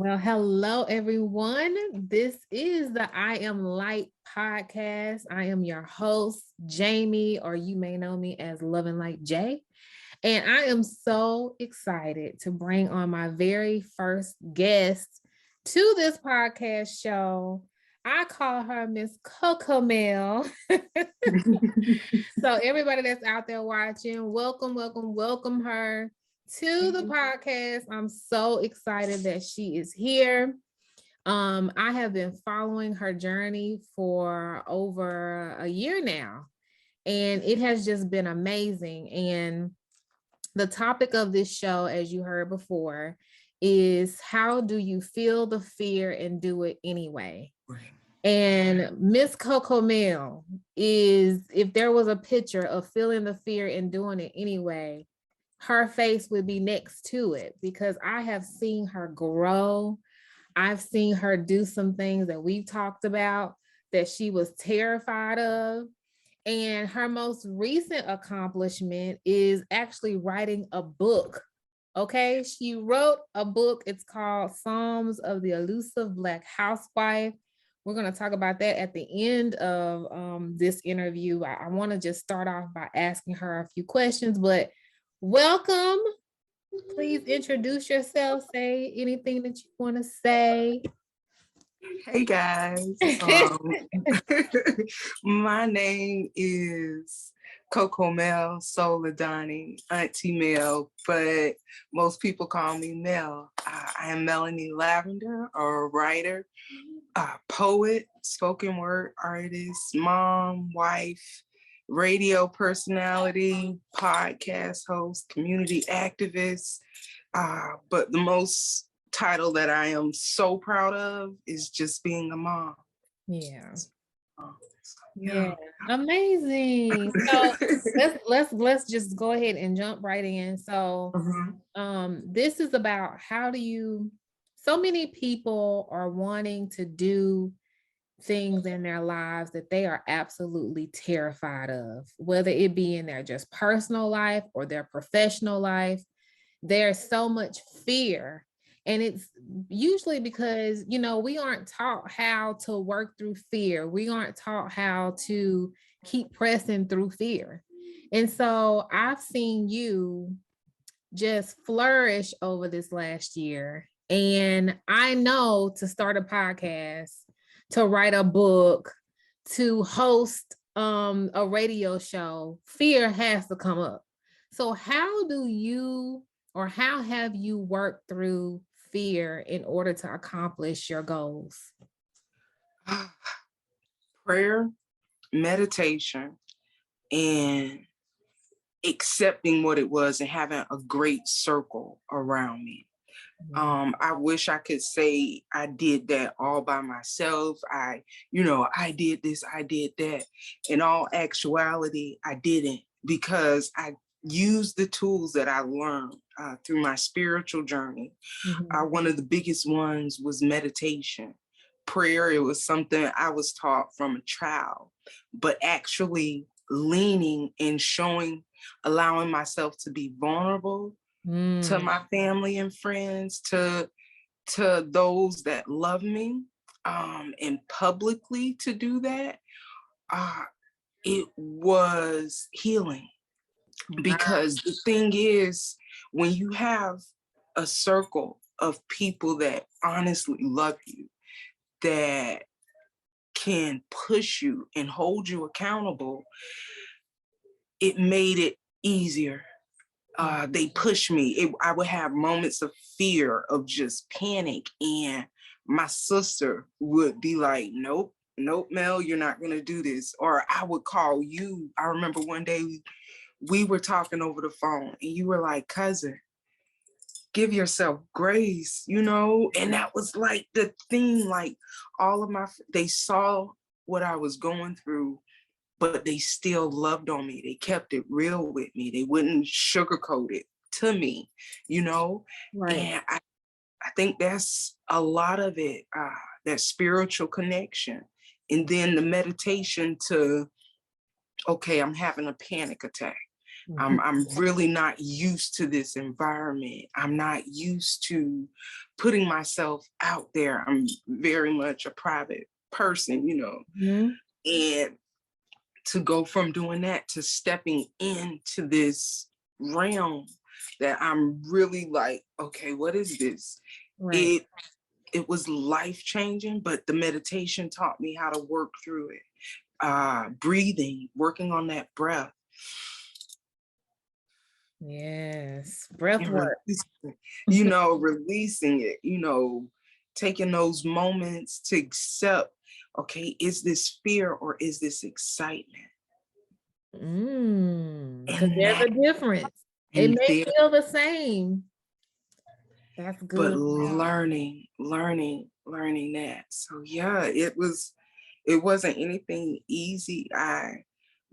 Well, hello everyone. This is the I Am Light podcast. I am your host, Jamie, or you may know me as Loveandlightj. And I am so excited to bring on my very first guest to this podcast show. I call her Miss Coco Mel. So everybody that's out there watching, welcome her to the podcast. I'm so excited that she is here. I have been following her journey for over a year now, and it has just been amazing. And the topic of this show, as you heard before, is how do you feel the fear and do it anyway? And Miss Coco Mel is, if there was a picture of feeling the fear and doing it anyway, her face would be next to it, because I have seen her grow. I've seen her do some things that we've talked about that she was terrified of. And her most recent accomplishment is actually writing a book. Okay, she wrote a book. It's called Psalms of the Elusive Black Housewife. We're going to talk about that at the end of this interview. I want to just start off by asking her a few questions, but welcome. Please introduce yourself. Say anything that you want to say. Hey guys, my name is Coco Mel, Soladani, Auntie Mel, but most people call me Mel. I am Melanie Lavender, a writer, poet, spoken word artist, mom, wife, radio personality, podcast host, community activist, but the most title that I am so proud of is just being a mom. Yeah. Amazing. So let's just go ahead and jump right in. So this is about so many people are wanting to do things in their lives that they are absolutely terrified of, whether it be in their just personal life or their professional life. There's so much fear. And it's usually because, we aren't taught how to work through fear. We aren't taught how to keep pressing through fear. And so I've seen you just flourish over this last year. And I know to start a podcast, to write a book, to host a radio show, fear has to come up. So how have you worked through fear in order to accomplish your goals? Prayer, meditation, and accepting what it was and having a great circle around me. I wish I could say I did that all by myself. I did this, I did that. In all actuality, I didn't, because I used the tools that I learned through my spiritual journey. One of the biggest ones was meditation. Prayer, it was something I was taught from a child, but actually leaning and allowing myself to be vulnerable to my family and friends, to those that love me, and publicly to do that, it was healing. Because the thing is, when you have a circle of people that honestly love you, that can push you and hold you accountable, it made it easier. They pushed me. I would have moments of fear, of just panic, and my sister would be like, nope, Mel, you're not gonna do this. Or I would call you. I remember one day we were talking over the phone and you were like, cousin, give yourself grace, and that was like the thing. Like, all of they saw what I was going through, but they still loved on me. They kept it real with me. They wouldn't sugarcoat it to me, Right. And I think that's a lot of it, that spiritual connection. And then the meditation to, okay, I'm having a panic attack. I'm really not used to this environment. I'm not used to putting myself out there. I'm very much a private person, and to go from doing that to stepping into this realm that I'm really like, okay, what is this? Right. It was life-changing, but the meditation taught me how to work through it. Breathing, working on that breath. Yes. Breath And work. releasing it, taking those moments to accept, okay, is this fear or is this excitement? Because And there's a difference. It and may there, feel the same. That's but good. learning that. So yeah, it wasn't anything easy.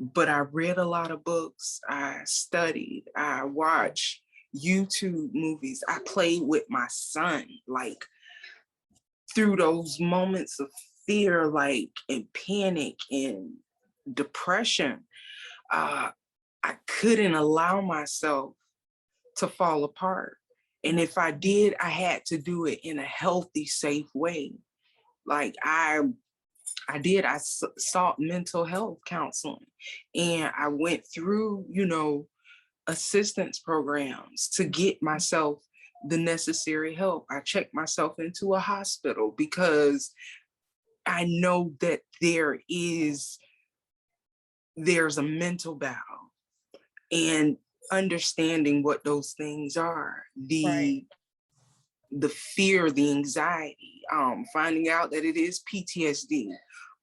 But I read a lot of books. I studied. I watched YouTube movies. I played with my son, like through those moments of fear, like and panic and depression. I couldn't allow myself to fall apart. And if I did, I had to do it in a healthy, safe way. Like I sought mental health counseling, and I went through, assistance programs to get myself the necessary help. I checked myself into a hospital because I know that there's a mental battle, and understanding what those things are, Right. the fear, the anxiety, finding out that it is PTSD.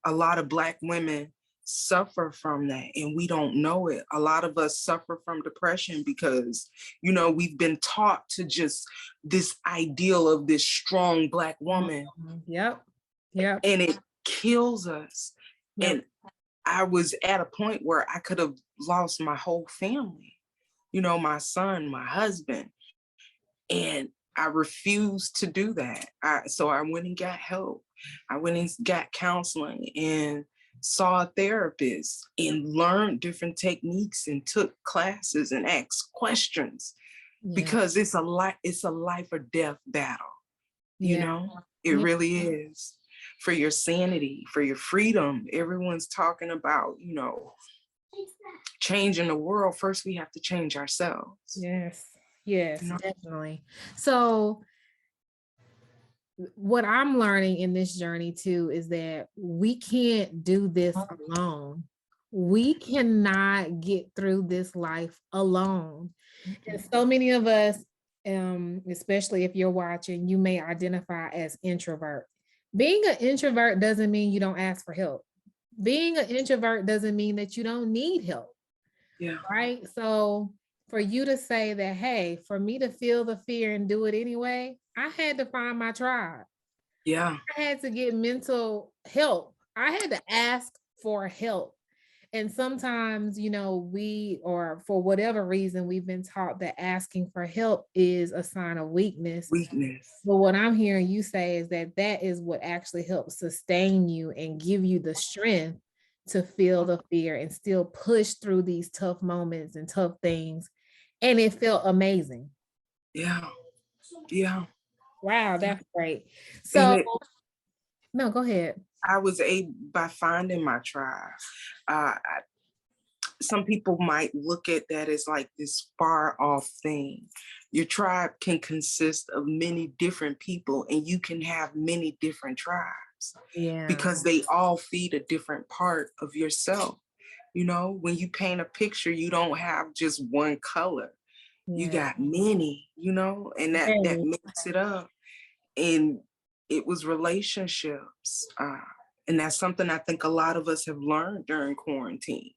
A lot of Black women suffer from that and we don't know it. A lot of us suffer from depression because, we've been taught to just this ideal of this strong Black woman. Yep. And it kills us. Yep. And I was at a point where I could have lost my whole family, my son, my husband. And I refused to do that. So I went and got help. I went and got counseling and saw a therapist and learned different techniques and took classes and asked questions because it's a life or death battle. It really is, for your sanity, for your freedom. Everyone's talking about, changing the world. First, we have to change ourselves. Yes, definitely. So what I'm learning in this journey too is that we can't do this alone. We cannot get through this life alone. And so many of us, especially if you're watching, you may identify as introvert. Being an introvert doesn't mean you don't ask for help. Being an introvert doesn't mean that you don't need help. Yeah. Right. So for you to say that, hey, for me to feel the fear and do it anyway, I had to find my tribe. Yeah. I had to get mental help. I had to ask for help. And sometimes, or for whatever reason, we've been taught that asking for help is a sign of weakness. But what I'm hearing you say is that is what actually helps sustain you and give you the strength to feel the fear and still push through these tough moments and tough things. And it felt amazing. Yeah. Wow, that's great. So, no, go ahead. I was able, by finding my tribe, some people might look at that as like this far off thing. Your tribe can consist of many different people, and you can have many different tribes. Yeah. Because they all feed a different part of yourself. When you paint a picture, you don't have just one color. You got many, and that makes it up. And it was relationships. And that's something I think a lot of us have learned during quarantine.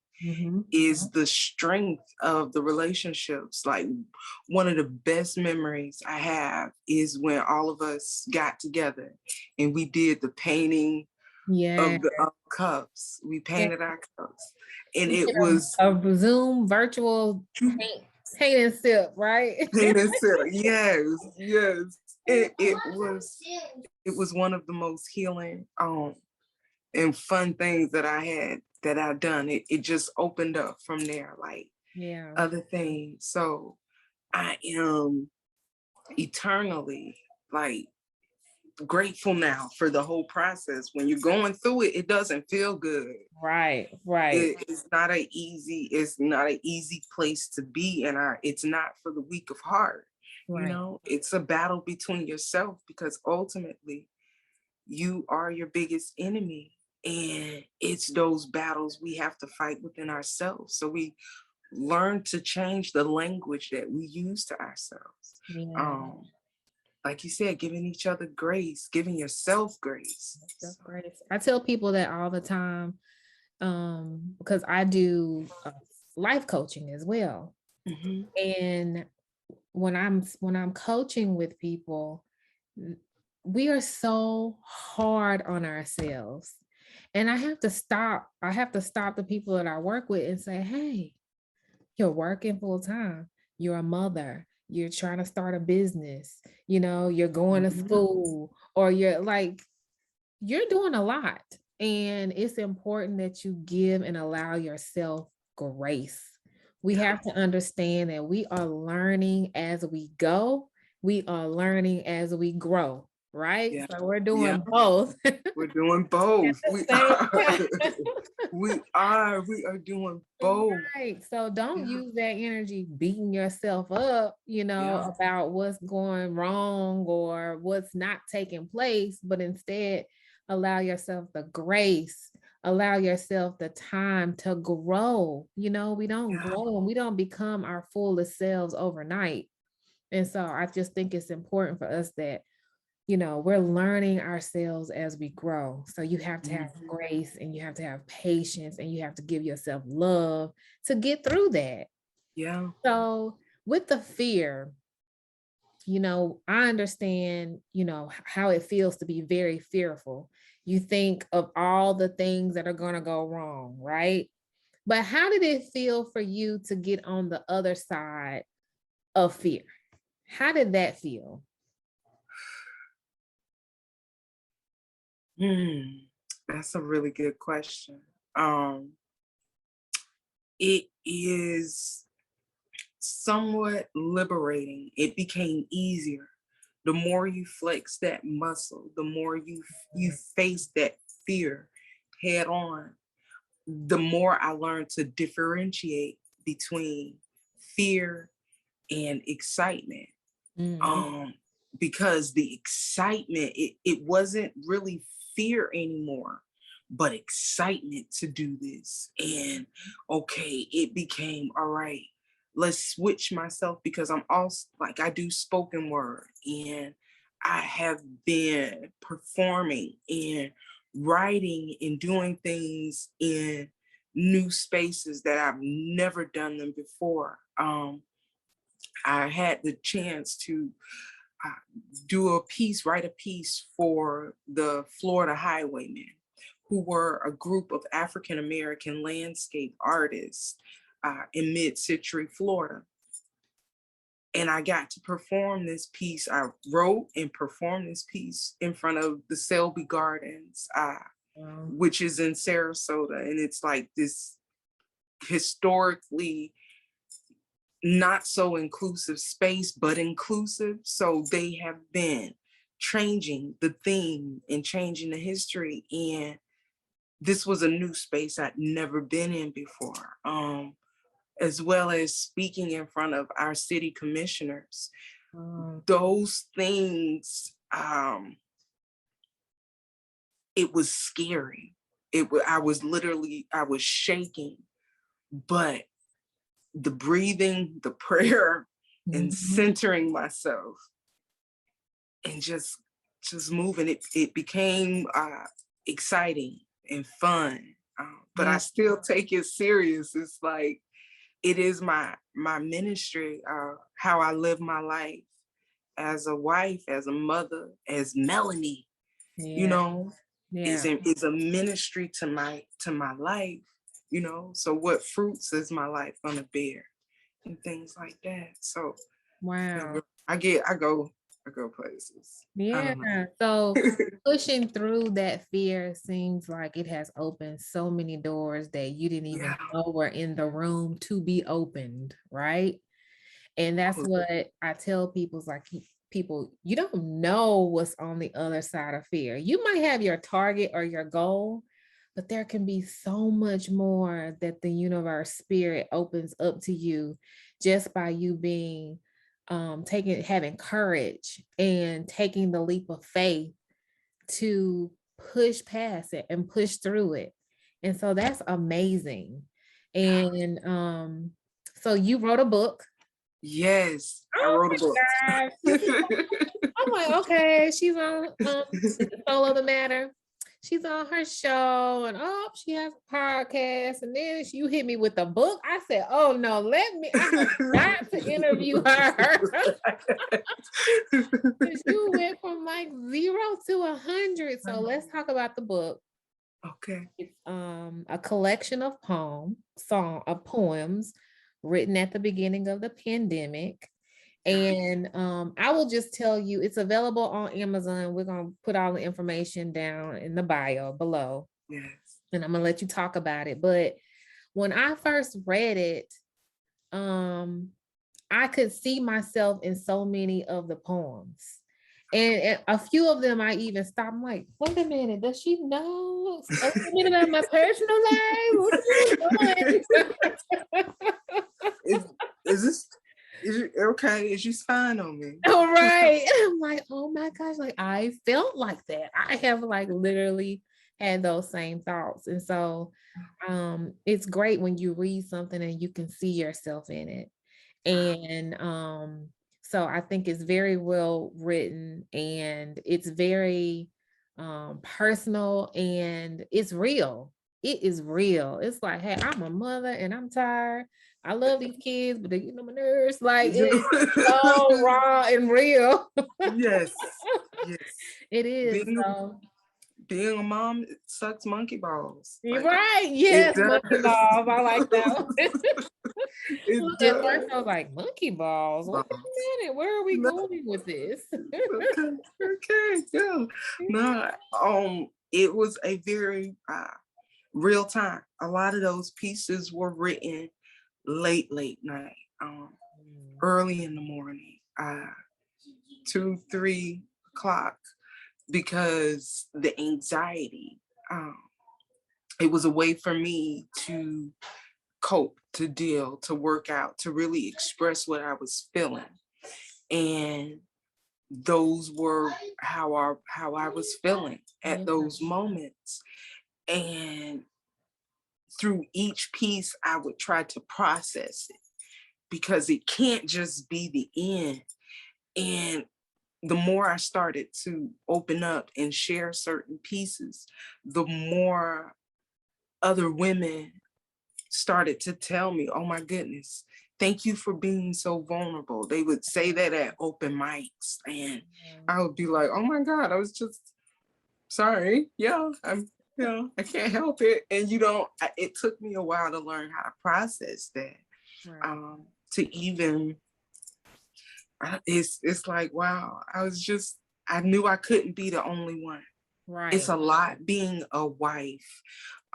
Is the strength of the relationships. Like, one of the best memories I have is when all of us got together and we did the painting of the cups. We painted our cups, and it was a Zoom virtual paint and sip, right? Paint and sip. Yes. It was one of the most healing and fun things that I've done. It just opened up from there. Like, other things. So I am eternally like grateful now for the whole process. When you're going through it, it doesn't feel good. Right. It's not an easy place to be, and it's not for the weak of heart. Right. You know, it's a battle between yourself, because ultimately you are your biggest enemy, and it's those battles we have to fight within ourselves. So we learn to change the language that we use to ourselves. Like you said, giving each other grace, giving yourself grace. I tell people that all the time, because I do life coaching as well. And when I'm coaching with people, we are so hard on ourselves. And I have to stop the people that I work with and say, hey, you're working full time. You're a mother. You're trying to start a business. You know, you're going to school, or you're doing a lot. And it's important that you give and allow yourself grace. We have to understand that we are learning as we go. We are learning as we grow, right? Yeah. So we're doing both. We're doing both. We are doing both. Right. So don't use that energy beating yourself up, about what's going wrong or what's not taking place, but instead allow yourself the grace, allow yourself the time to grow. We don't grow and we don't become our fullest selves overnight. And so I just think it's important for us that we're learning ourselves as we grow. So you have to have grace, and you have to have patience, and you have to give yourself love to get through that. Yeah. So with the fear, I understand, how it feels to be very fearful. You think of all the things that are going to go wrong, right? But how did it feel for you to get on the other side of fear? How did that feel? That's a really good question. It is somewhat liberating. It became easier. The more you flex that muscle, the more you face that fear head on, the more I learned to differentiate between fear and excitement. Because the excitement, it wasn't really fear anymore, but excitement to do this. And okay, it became all right. Let's switch myself, because I'm also like, I do spoken word, and I have been performing and writing and doing things in new spaces that I've never done them before. I had the chance to write a piece for the Florida Highwaymen, who were a group of African American landscape artists in mid-century Florida. And I got to perform this piece. I wrote and performed this piece in front of the Selby Gardens, which is in Sarasota. And it's like this historically not so inclusive space, but inclusive. So they have been changing the theme and changing the history. And this was a new space I'd never been in before, as well as speaking in front of our city commissioners. Those things, it was scary. I was shaking, but the breathing, the prayer, and centering myself, and just moving, it became exciting and fun. But I still take it serious. It's like, it is my ministry, how I live my life as a wife, as a mother, as Melanie, is a ministry to my life. So what fruits is my life gonna bear, and things like that. So wow, I go I go places. I Yeah. don't know. So pushing through that fear seems like it has opened so many doors that you didn't even Yeah. know were in the room to be opened, right? And that's what I tell people is like, people, you don't know what's on the other side of fear. You might have your target or your goal, but there can be so much more that the universe spirit opens up to you just by you being having courage and taking the leap of faith to push past it and push through it. And so that's amazing. And so you wrote a book. Yes, I Oh wrote a book. my gosh. I'm like, okay, she's on Soul of the Matter. She's on her show, and oh, she has a podcast, and then you hit me with the book. I said, oh no, I have got to interview her. Because you went from like 0 to 100. So let's talk about the book. Okay. It's a collection of poems written at the beginning of the pandemic. And I will just tell you, it's available on Amazon. We're going to put all the information down in the bio below. Yes. And I'm going to let you talk about it. But when I first read it, I could see myself in so many of the poems. And a few of them I even stopped. I'm like, wait a minute, does she know a little bit about my personal life? What are you doing? Is you okay? Is you spying on me? All right. I'm like, oh my gosh, like I felt like that. I have like literally had those same thoughts. And so it's great when you read something and you can see yourself in it. And so I think it's very well written, and it's very personal, and it's real. It is real. It's like, hey, I'm a mother and I'm tired. I love these kids, but they get on my nerves. Like it's so raw and real. Yes. Yes. It is. Being a mom, it sucks monkey balls. You're Like, right. Yes, monkey balls. I like that one. It Look, does. at first I was like, monkey balls. Wait a minute, where are we going with this? Okay, yeah. No, it was a very real time. A lot of those pieces were written late night, early in the morning, 2, 3 o'clock, because the anxiety, it was a way for me to cope, to deal, to work out, to really express what I was feeling. And those were how I was feeling at those moments. And through each piece, I would try to process it, because it can't just be the end. And the more I started to open up and share certain pieces, the more other women started to tell me, oh my goodness, thank you for being so vulnerable. They would say that at open mics, and I would be like, oh my God, I was just sorry. Yeah, I can't help it. And it took me a while to learn how to process that. Right. To even, it's like, wow, I knew I couldn't be the only one. Right. It's a lot being a wife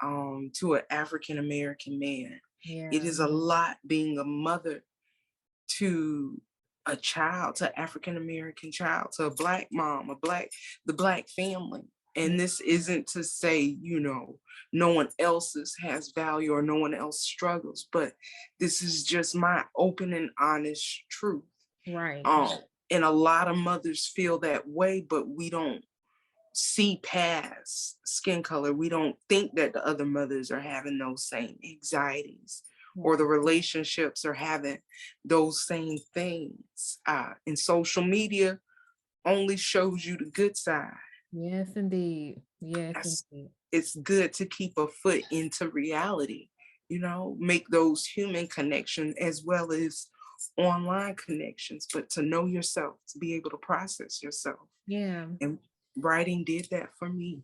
to an African American man. Yeah. It is a lot being a mother to a child, to African American child, to a Black mom, the Black family. And this isn't to say, no one else's has value or no one else struggles, but this is just my open and honest truth. Right. And a lot of mothers feel that way, but we don't see past skin color. We don't think that the other mothers are having those same anxieties, or the relationships are having those same things. And social media only shows you the good side. Yes, indeed. Yes, indeed. It's good to keep a foot into reality, make those human connections as well as online connections, but to know yourself, to be able to process yourself. Yeah. And writing did that for me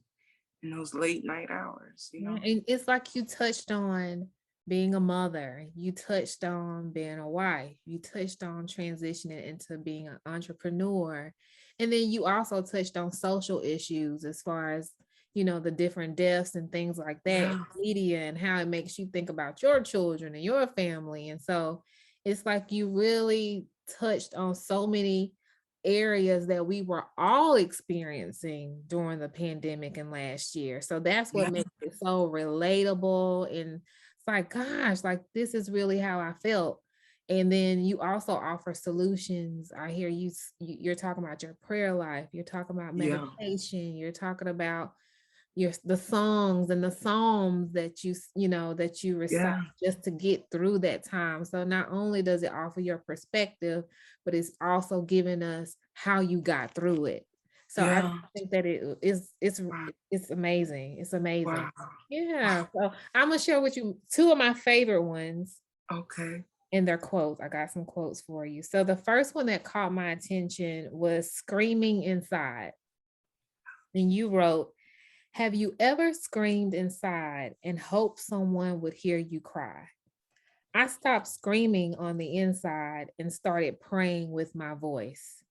in those late night hours. And it's like you touched on being a mother, you touched on being a wife, you touched on transitioning into being an entrepreneur. And then you also touched on social issues as far as, the different deaths and things like that, Yeah. media, and how it makes you think about your children and your family. And so it's like you really touched on so many areas that we were all experiencing during the pandemic and last year. So that's what Yeah. makes it so relatable. And it's like, gosh, like this is really how I felt. And then you also offer solutions. I hear you're talking about your prayer life, you're talking about Yeah. meditation, you're talking about the songs and the psalms that that you recite Yeah. just to get through that time. So not only does it offer your perspective, but it's also giving us how you got through it. So I Yeah. think that Wow. it's amazing. It's amazing. Wow. Yeah. Wow. So I'm gonna share with you two of my favorite ones Okay. in their quotes. I got some quotes for you. So the first one that caught my attention was screaming inside. And you wrote, have you ever screamed inside and hoped someone would hear you cry? I stopped screaming on the inside and started praying with my voice.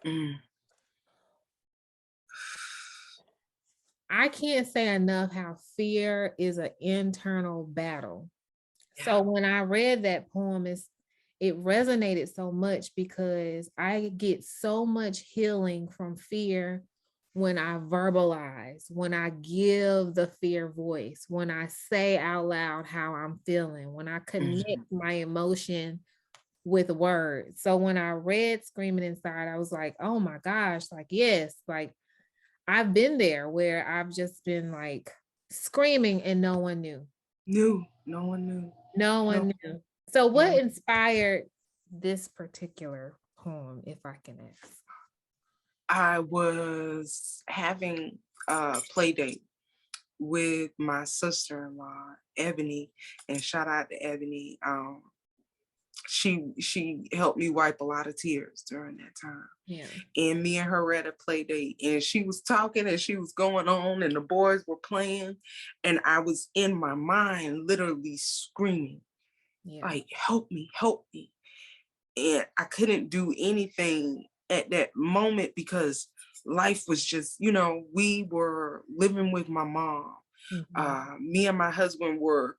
Mm. I can't say enough how fear is an internal battle. So Yeah. when I read that poem, it resonated so much because I get so much healing from fear when I verbalize, when I give the fear voice, when I say out loud how I'm feeling, when I connect Mhm. my emotion with words. So when I read Screaming Inside, I was like, oh my gosh, like, yes, like I've been there where I've just been like screaming and no one knew. Knew. No one knew. No No. one knew. So No. what inspired this particular poem, if I can ask? I was having a play date with my sister-in-law, Ebony, and shout out to Ebony. She helped me wipe a lot of tears during that time. Yeah. And me and her were at a play date, and she was talking and she was going on, and the boys were playing, and I was in my mind literally screaming, Yeah. like, help me, help me. And I couldn't do anything at that moment because life was just, we were living with my mom. Mhm. Me and my husband were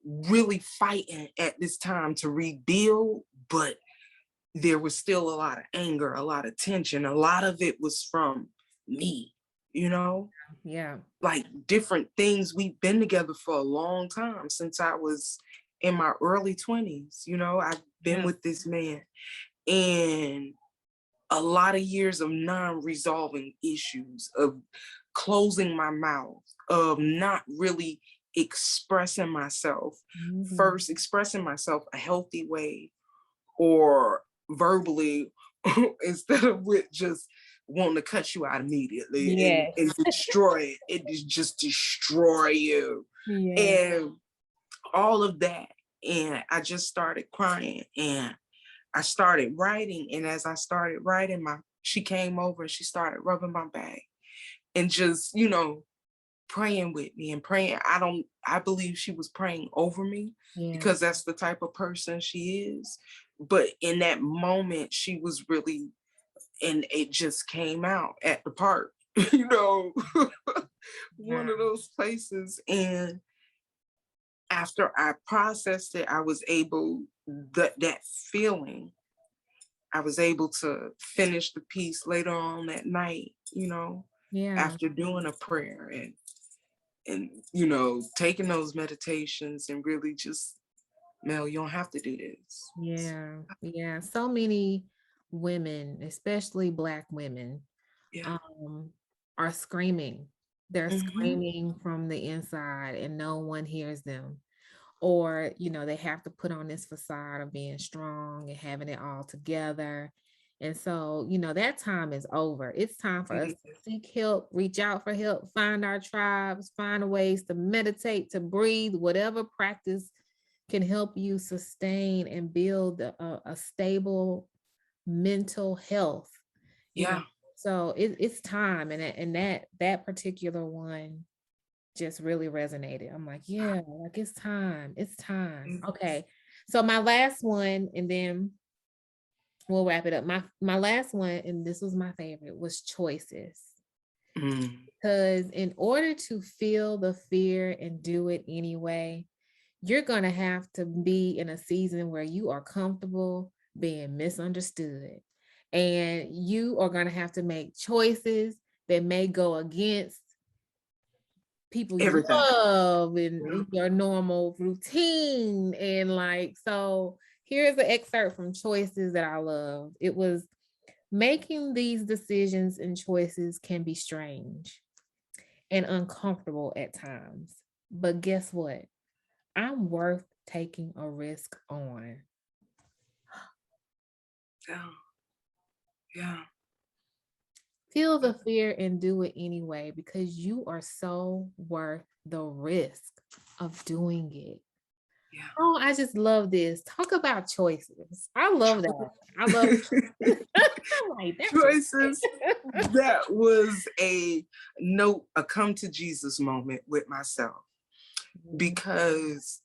really fighting at this time to rebuild, but there was still a lot of anger, a lot of tension. A lot of it was from me, Yeah. like different things. We've been together for a long time since I was in my early 20s. I've been Yeah. with this man, and a lot of years of non-resolving issues, of closing my mouth, of not really expressing myself, Mhm. first expressing myself a healthy way or verbally instead of with just wanting to cut you out immediately and, Yes. and destroy it. It is just destroy you. Yeah. And all of that. And I just started crying and I started writing. And as I started writing, she came over and she started rubbing my back and just, praying with me and praying. I believe she was praying over me Yeah. because that's the type of person she is. But in that moment, she was really, and it just came out at the park, one Yeah. of those places. And after I processed it, I was able, that feeling, I was able to finish the piece later on that night, Yeah. after doing a prayer and taking those meditations and really just, Mel, you don't have to do this. Yeah. Yeah. So many women, especially Black women, Yeah. um, are screaming. They're Hmm. screaming from the inside and no one hears them. Or, they have to put on this facade of being strong and having it all together. And so, that time is over. It's time for us to seek help, reach out for help, find our tribes, find ways to meditate, to breathe, whatever practice can help you sustain and build a stable mental health, you know. Yeah. So it's time. And that particular one just really resonated. I'm like, yeah, like it's time. It's time. Okay. So my last one, and then we'll wrap it up. My last one, and this was my favorite, was choices. Because in order to feel the fear and do it anyway, you're going to have to be in a season where you are comfortable being misunderstood. And you are going to have to make choices that may go against people you Everything. love and your normal routine. And like, so here's an excerpt from Choices that I love. It was, making these decisions and choices can be strange and uncomfortable at times. But guess what? I'm worth taking a risk on. Yeah. Yeah. Feel the fear and do it anyway because you are so worth the risk of doing it. Yeah. Oh, I just love this. Talk about choices. I love that. I love like, choices. That was a come to Jesus moment with myself, because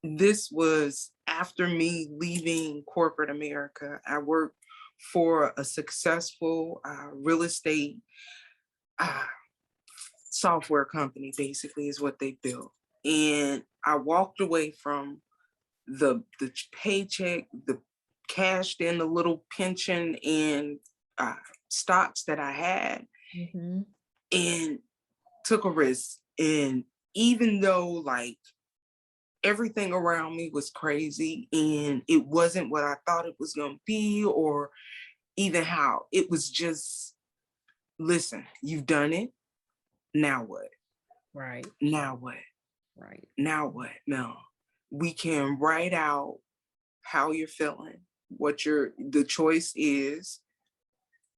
this was after me leaving corporate America. I worked for a successful real estate software company, basically, is what they built. And I walked away from the paycheck, the cashed in the little pension and stocks that I had, and took a risk. And even though like everything around me was crazy and it wasn't what I thought it was going to be, or even how it was, just listen, you've done it. Now what? Right. Now what? Right. Now what? No, we can write out how you're feeling, what the choice is.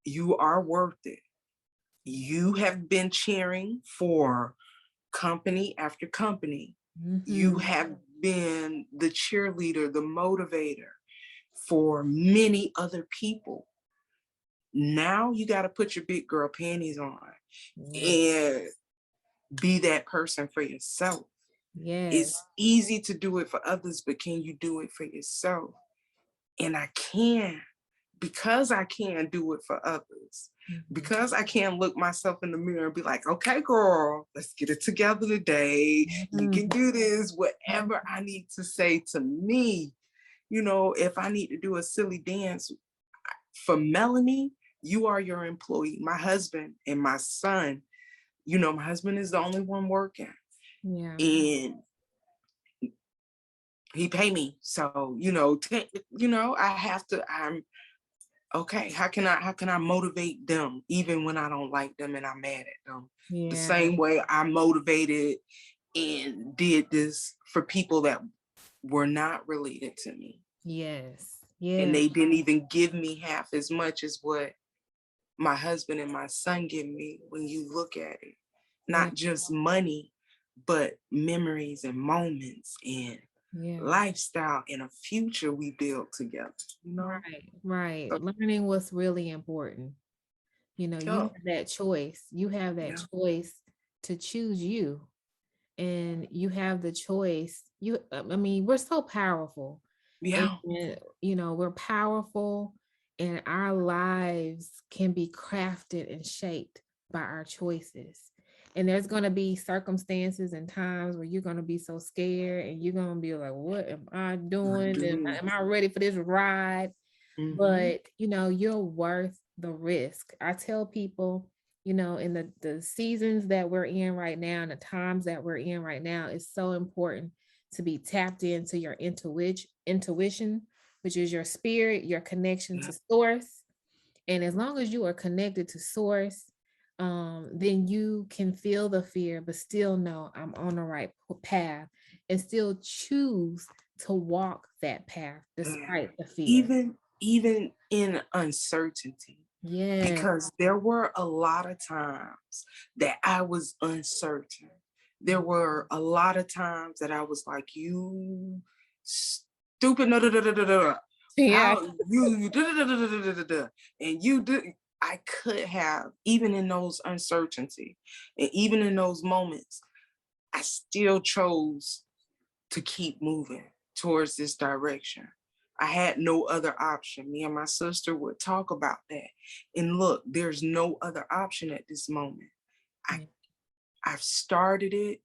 You are worth it. You have been cheering for company after company. You have been the cheerleader, the motivator for many other people. Now you got to put your big girl panties on and be that person for yourself. It's easy to do it for others, but can you do it for yourself? And I can, because I can do it for others, because I can look myself in the mirror and be like, okay, girl, let's get it together today. You can do this, whatever I need to say to me. You know, if I need to do a silly dance for Melanie, you are your employee. My husband and my son, you know, my husband is the only one working. Yeah. And he pay me. So, you know, I have to, I'm okay. How can I motivate them even when I don't like them and I'm mad at them? Yeah. The same way I motivated and did this for people that were not related to me. Yes. Yeah. And they didn't even give me half as much as what my husband and my son give me when you look at it. Not just money, but memories and moments and lifestyle and a future we built together. You know? Right. Learning what's really important. You know, you have that choice. You have that choice to choose you. And you have the choice. I mean, we're so powerful. Yeah. And, you know, we're powerful, and our lives can be crafted and shaped by our choices. And there's going to be circumstances and times where you're going to be so scared and you're going to be like, what am I doing? Am I ready for this ride? But, you know, you're worth the risk. I tell people, you know, in the seasons that we're in right now and the times that we're in right now, it's so important to be tapped into your intuition, which is your spirit, your connection to source. And as long as you are connected to source, then you can feel the fear, but still know I'm on the right path and still choose to walk that path despite the fear. Even in uncertainty. Yeah. Because there were a lot of times that I was uncertain. There were a lot of times that I was like, you stupid, no, da, da, da, da, da. Yeah. How you da, da, da, da, da, da, da, and you do. I could have, even in those uncertainty and even in those moments, I still chose to keep moving towards this direction. I had no other option. Me and my sister would talk about that. And look, there's no other option at this moment. Yeah. I've started it.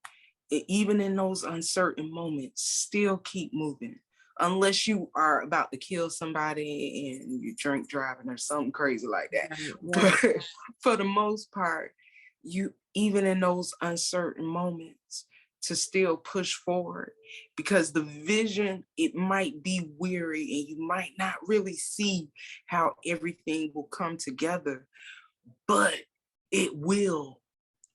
Even in those uncertain moments, still keep moving. Unless you are about to kill somebody and you drink driving or something crazy like that. Right. But for the most part, you, even in those uncertain moments, to still push forward, because the vision, it might be weary and you might not really see how everything will come together, but it will.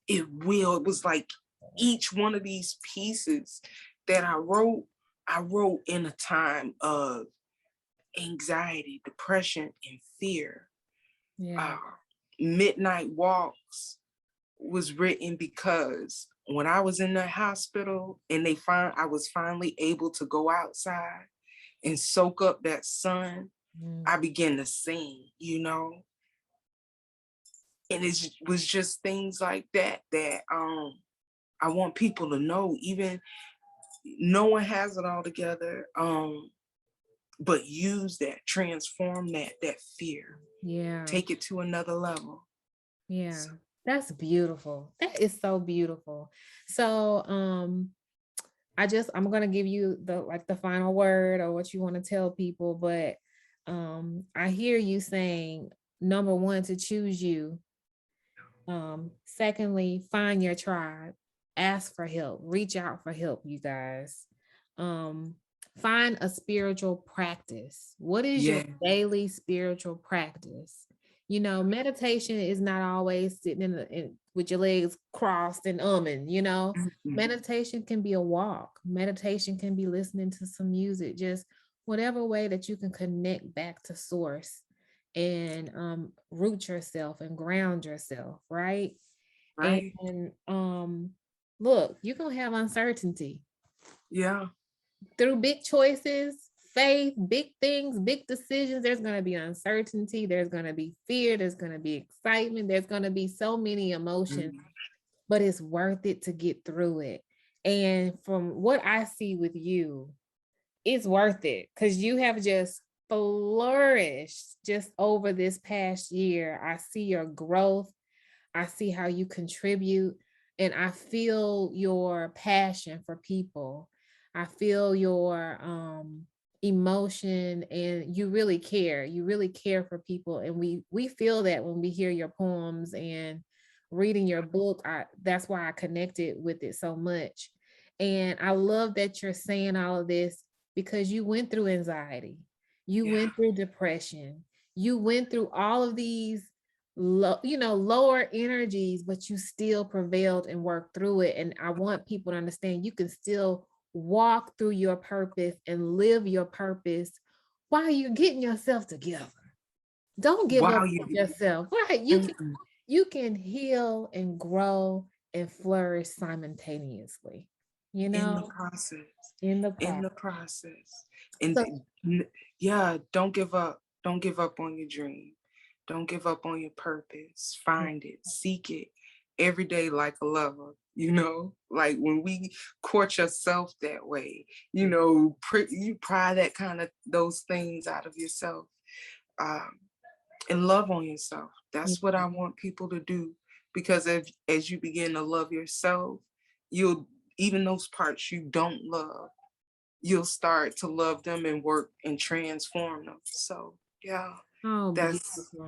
It will. It was like each one of these pieces that I wrote in a time of anxiety, depression, and fear. Yeah. Midnight Walks was written because when I was in the hospital and I was finally able to go outside and soak up that sun, I began to sing, you know? And it was just things like that that I want people to know. Even no one has it all together, but use that, transform that fear, Yeah. take it to another level. Yeah. So, That's beautiful. That is so beautiful. So I'm gonna give you the final word or what you want to tell people, but I hear you saying, number one, to choose you. Secondly, find your tribe, ask for help, reach out for help, you guys. Um, find a spiritual practice. What is your yeah. daily spiritual practice? You know, meditation is not always sitting with your legs crossed and umming, you know. Mhm. Meditation can be a walk. Meditation can be listening to some music, just whatever way that you can connect back to source and root yourself and ground yourself, right? Right. And look, you're gonna have uncertainty Yeah. through big choices, faith, big things, big decisions. There's gonna be uncertainty, there's gonna be fear, there's gonna be excitement, there's gonna be so many emotions, Mhm. but it's worth it to get through it. And from what I see with you, it's worth it because you have just flourished just over this past year. I see your growth. I see how you contribute, and I feel your passion for people. I feel your emotion, and you really care. You really care for people, and we feel that when we hear your poems and reading your book. That's why I connected with it so much. And I love that you're saying all of this because you went through anxiety. You Yeah. went through depression. You went through all of these lower energies, but you still prevailed and worked through it. And I want people to understand you can still walk through your purpose and live your purpose while you're getting yourself together. Don't give up Wow. on yourself. Right? Mhm. You can heal and grow and flourish simultaneously, you In the know, process. in the In process. the process. And So yeah, don't give up. Don't give up on your dream. Don't give up on your purpose. Find it, seek it every day like a lover. You know, like when we court yourself that way, you know, you pry that kind of those things out of yourself, um, and love on yourself. That's what I want people to do, because as you begin to love yourself, you'll, even those parts you don't love, you'll start to love them and work and transform them. So yeah, oh, that's beautiful.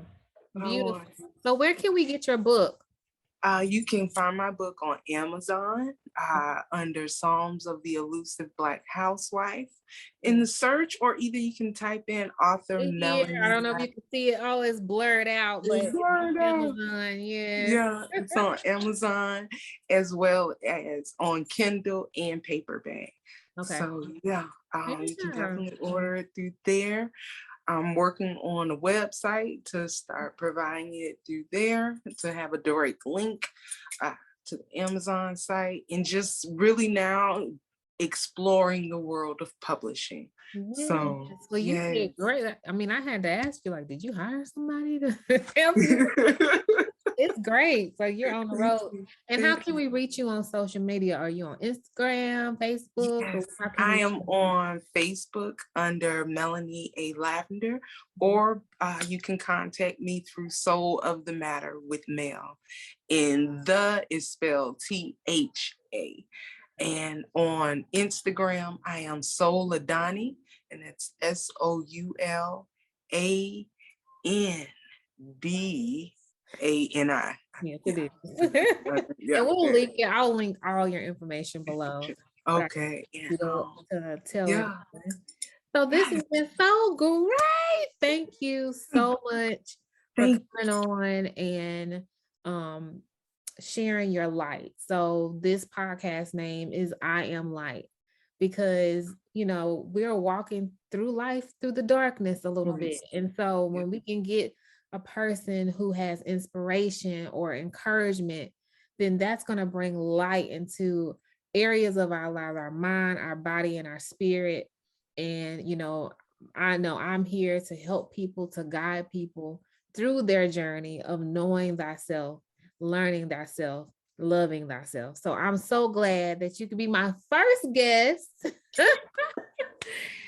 what I Beautiful. want. So where can we get your book? You can find my book on Amazon under Psalms of the Elusive Black Housewife in the search, or either you can type in author Right here. I Melanie don't know if you can see it. Oh, it's blurred out, but it's on Lavender. Amazon. Yes. Yeah, it's on Amazon as well as on Kindle and paperback. Okay. So yeah, you can Yeah. definitely order it through there. I'm working on a website to start providing it through there to have a direct link uh, to the Amazon site. And just really now exploring the world of publishing. Yes. So, Well, you yes. did great. I mean, I had to ask you, like, did you hire somebody to help you? It's great. So you're on the road. And how can we reach you on social media? Are you on Instagram, Facebook? Yes, Or how can I we? am on Facebook under Melanie Lavender, or you can contact me through Soul of the Matter with Mel. And the is spelled THA. And on Instagram, I am Souladani, and it's SOULANDANI. Yes, it is. And we'll link it. I'll link all your information below. Okay. And, To tell yeah. everyone. So this has been so great. Thank you so much for coming on and sharing your light. So this podcast name is I Am Light, because we're walking through life through the darkness a little bit. And so when we can get a person who has inspiration or encouragement, then that's going to bring light into areas of our life, our mind, our body, and our spirit. And I know I'm here to help people, to guide people through their journey of knowing thyself, learning thyself, loving thyself. So I'm so glad that you could be my first guest.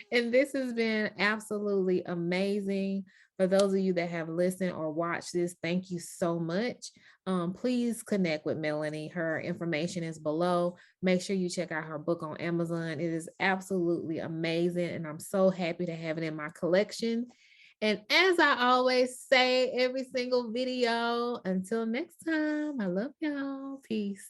And this has been absolutely amazing. For those of you that have listened or watched this, thank you so much. Please connect with Melanie. Her information is below. Make sure you check out her book on Amazon. It is absolutely amazing, and I'm so happy to have it in my collection. And as I always say, every single video, until next time, I love y'all. Peace.